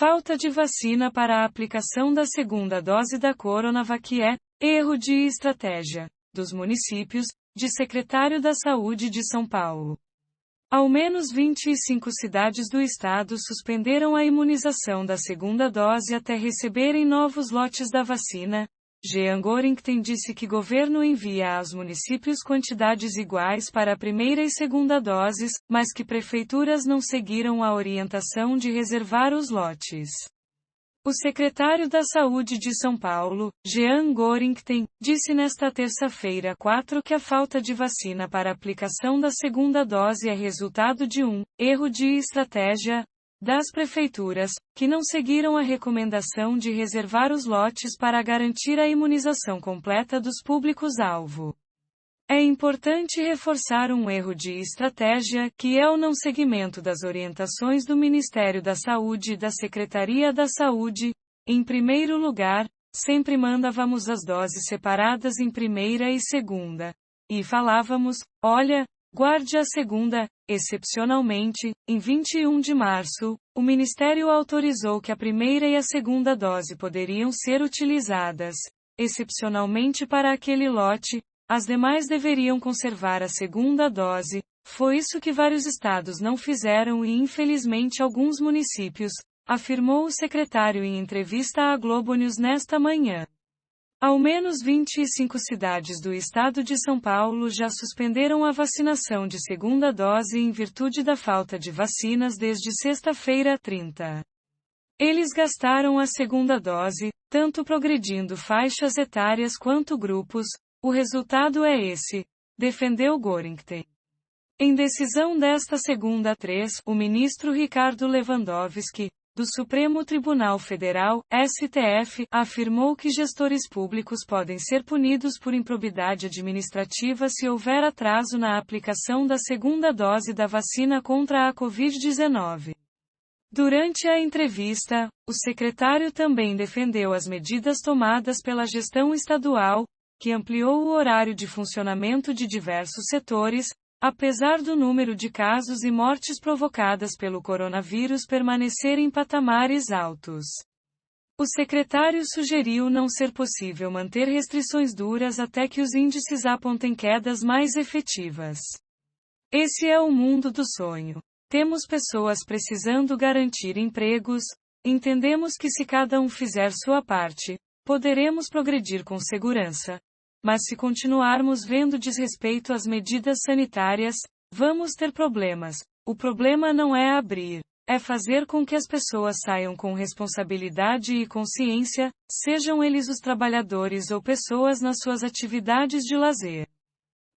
Falta de vacina para a aplicação da segunda dose da Coronavac é erro de estratégia dos municípios, de secretário da Saúde de São Paulo. Ao menos 25 cidades do estado suspenderam a imunização da segunda dose até receberem novos lotes da vacina. Jean Goringten disse que governo envia aos municípios quantidades iguais para a primeira e segunda doses, mas que prefeituras não seguiram a orientação de reservar os lotes. O secretário da Saúde de São Paulo, Jean Goringten, disse nesta terça-feira 4 que a falta de vacina para aplicação da segunda dose é resultado de um erro de estratégia das prefeituras, que não seguiram a recomendação de reservar os lotes para garantir a imunização completa dos públicos-alvo. É importante reforçar um erro de estratégia, que é o não seguimento das orientações do Ministério da Saúde e da Secretaria da Saúde. Em primeiro lugar, sempre mandávamos as doses separadas em primeira e segunda. E falávamos, olha, guarde a segunda. Excepcionalmente, em 21 de março, o Ministério autorizou que a primeira e a segunda dose poderiam ser utilizadas, excepcionalmente para aquele lote. As demais deveriam conservar a segunda dose. Foi isso que vários estados não fizeram e infelizmente alguns municípios, afirmou o secretário em entrevista à Globo News nesta manhã. Ao menos 25 cidades do estado de São Paulo já suspenderam a vacinação de segunda dose em virtude da falta de vacinas desde sexta-feira 30. Eles gastaram a segunda dose, tanto progredindo faixas etárias quanto grupos. O resultado é esse, defendeu Goringten. Em decisão desta segunda 3, o ministro Ricardo Lewandowski, do Supremo Tribunal Federal, STF, afirmou que gestores públicos podem ser punidos por improbidade administrativa se houver atraso na aplicação da segunda dose da vacina contra a Covid-19. Durante a entrevista, o secretário também defendeu as medidas tomadas pela gestão estadual, que ampliou o horário de funcionamento de diversos setores, apesar do número de casos e mortes provocadas pelo coronavírus permanecer em patamares altos. O secretário sugeriu não ser possível manter restrições duras até que os índices apontem quedas mais efetivas. Esse é o mundo do sonho. Temos pessoas precisando garantir empregos. Entendemos que se cada um fizer sua parte, poderemos progredir com segurança. Mas se continuarmos vendo desrespeito às medidas sanitárias, vamos ter problemas. O problema não é abrir, é fazer com que as pessoas saiam com responsabilidade e consciência, sejam eles os trabalhadores ou pessoas nas suas atividades de lazer.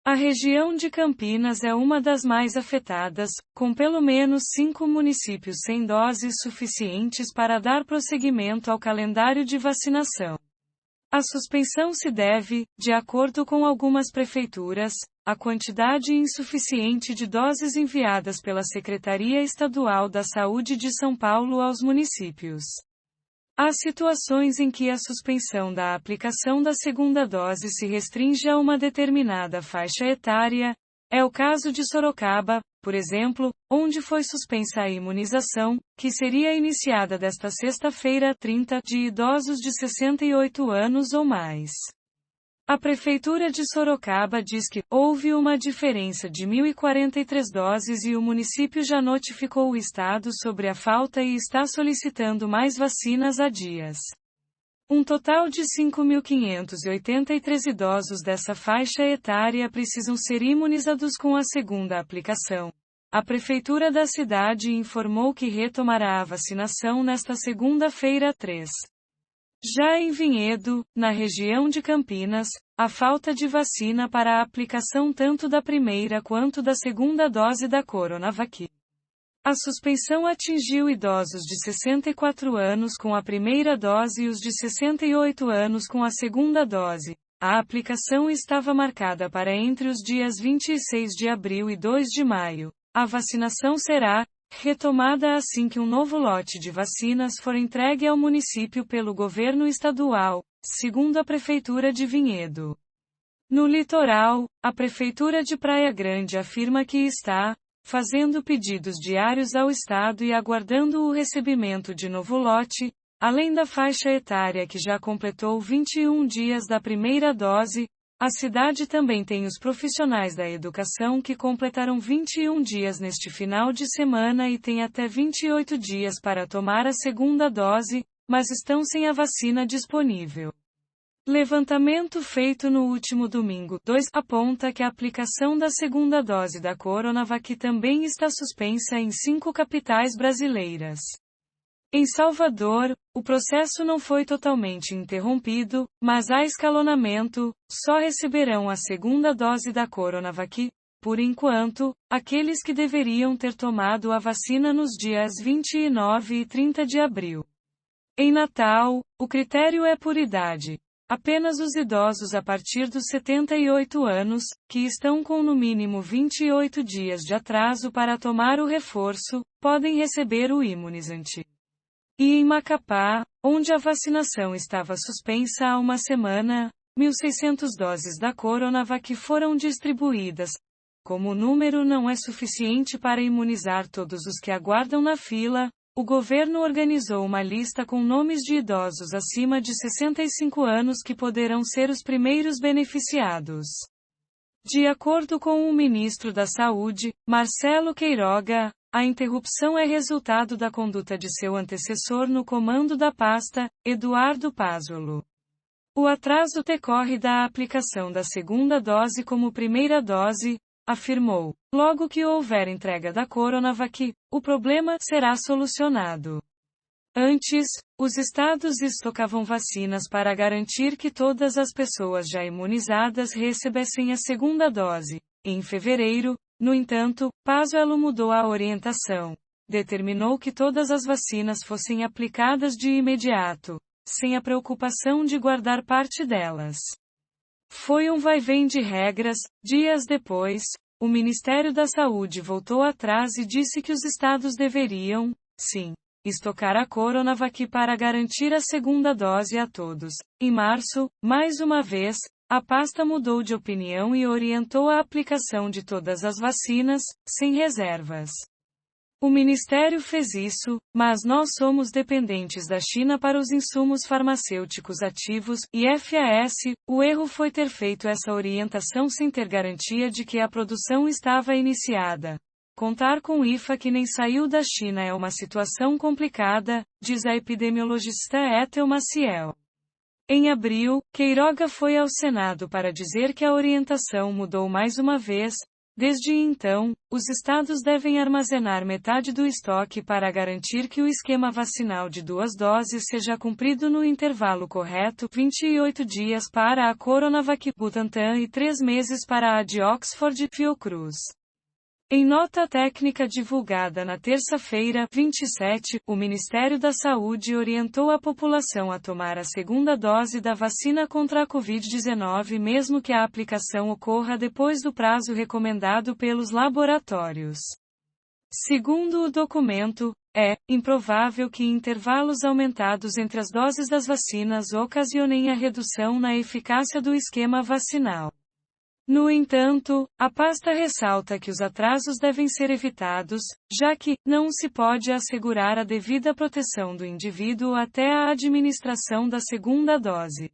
A região de Campinas é uma das mais afetadas, com pelo menos 5 municípios sem doses suficientes para dar prosseguimento ao calendário de vacinação. A suspensão se deve, de acordo com algumas prefeituras, à quantidade insuficiente de doses enviadas pela Secretaria Estadual da Saúde de São Paulo aos municípios. Há situações em que a suspensão da aplicação da segunda dose se restringe a uma determinada faixa etária. É o caso de Sorocaba, por exemplo, onde foi suspensa a imunização, que seria iniciada desta sexta-feira 30, de idosos de 68 anos ou mais. A Prefeitura de Sorocaba diz que houve uma diferença de 1.043 doses e o município já notificou o estado sobre a falta e está solicitando mais vacinas há dias. Um total de 5.583 idosos dessa faixa etária precisam ser imunizados com a segunda aplicação. A Prefeitura da cidade informou que retomará a vacinação nesta segunda-feira 3. Já em Vinhedo, na região de Campinas, a falta de vacina para a aplicação tanto da primeira quanto da segunda dose da Coronavac. A suspensão atingiu idosos de 64 anos com a primeira dose e os de 68 anos com a segunda dose. A aplicação estava marcada para entre os dias 26 de abril e 2 de maio. A vacinação será retomada assim que um novo lote de vacinas for entregue ao município pelo governo estadual, segundo a Prefeitura de Vinhedo. No litoral, a Prefeitura de Praia Grande afirma que está fazendo pedidos diários ao Estado e aguardando o recebimento de novo lote, além da faixa etária que já completou 21 dias da primeira dose. A cidade também tem os profissionais da educação que completaram 21 dias neste final de semana e têm até 28 dias para tomar a segunda dose, mas estão sem a vacina disponível. Levantamento feito no último domingo 2 aponta que a aplicação da segunda dose da Coronavac também está suspensa em 5 capitais brasileiras. Em Salvador, o processo não foi totalmente interrompido, mas há escalonamento. Só receberão a segunda dose da Coronavac, por enquanto, aqueles que deveriam ter tomado a vacina nos dias 29 e 30 de abril. Em Natal, o critério é por idade. Apenas os idosos a partir dos 78 anos, que estão com no mínimo 28 dias de atraso para tomar o reforço, podem receber o imunizante. E em Macapá, onde a vacinação estava suspensa há uma semana, 1.600 doses da Coronavac foram distribuídas. Como o número não é suficiente para imunizar todos os que aguardam na fila, o governo organizou uma lista com nomes de idosos acima de 65 anos que poderão ser os primeiros beneficiados. De acordo com o ministro da Saúde, Marcelo Queiroga, a interrupção é resultado da conduta de seu antecessor no comando da pasta, Eduardo Pazuello. O atraso decorre da aplicação da segunda dose como primeira dose, afirmou. Logo que houver entrega da Coronavac, o problema será solucionado. Antes, os estados estocavam vacinas para garantir que todas as pessoas já imunizadas recebessem a segunda dose. Em fevereiro, no entanto, Pazuello mudou a orientação. Determinou que todas as vacinas fossem aplicadas de imediato, sem a preocupação de guardar parte delas. Foi um vai-vem de regras. Dias depois, o Ministério da Saúde voltou atrás e disse que os estados deveriam, sim, estocar a Coronavac para garantir a segunda dose a todos. Em março, mais uma vez, a pasta mudou de opinião e orientou a aplicação de todas as vacinas, sem reservas. O Ministério fez isso, mas nós somos dependentes da China para os insumos farmacêuticos ativos, IFAS. O erro foi ter feito essa orientação sem ter garantia de que a produção estava iniciada. Contar com IFA que nem saiu da China é uma situação complicada, diz a epidemiologista Ethel Maciel. Em abril, Queiroga foi ao Senado para dizer que a orientação mudou mais uma vez. Desde então, os estados devem armazenar metade do estoque para garantir que o esquema vacinal de 2 doses seja cumprido no intervalo correto, 28 dias para a Coronavac Butantan e 3 meses para a de Oxford Fiocruz. Em nota técnica divulgada na terça-feira, 27, o Ministério da Saúde orientou a população a tomar a segunda dose da vacina contra a Covid-19 mesmo que a aplicação ocorra depois do prazo recomendado pelos laboratórios. Segundo o documento, é improvável que intervalos aumentados entre as doses das vacinas ocasionem a redução na eficácia do esquema vacinal. No entanto, a pasta ressalta que os atrasos devem ser evitados, já que não se pode assegurar a devida proteção do indivíduo até a administração da segunda dose.